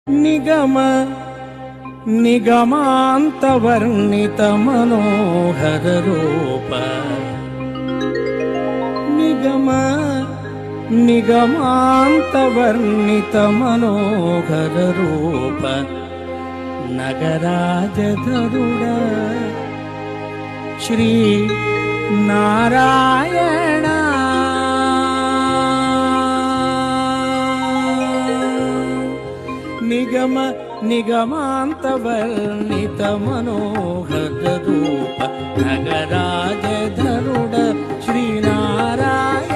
నిగమ నిగమాంతవర్ణిత మనోహర రూప నిగమ నిగమాంతవర్ణిత మనోహర రూప నగరాజధరుడ Shri Narayana నిగమ నిగమాంతవర్ణిత మనోహర రూప నగరాజధరుడ Shri Narayana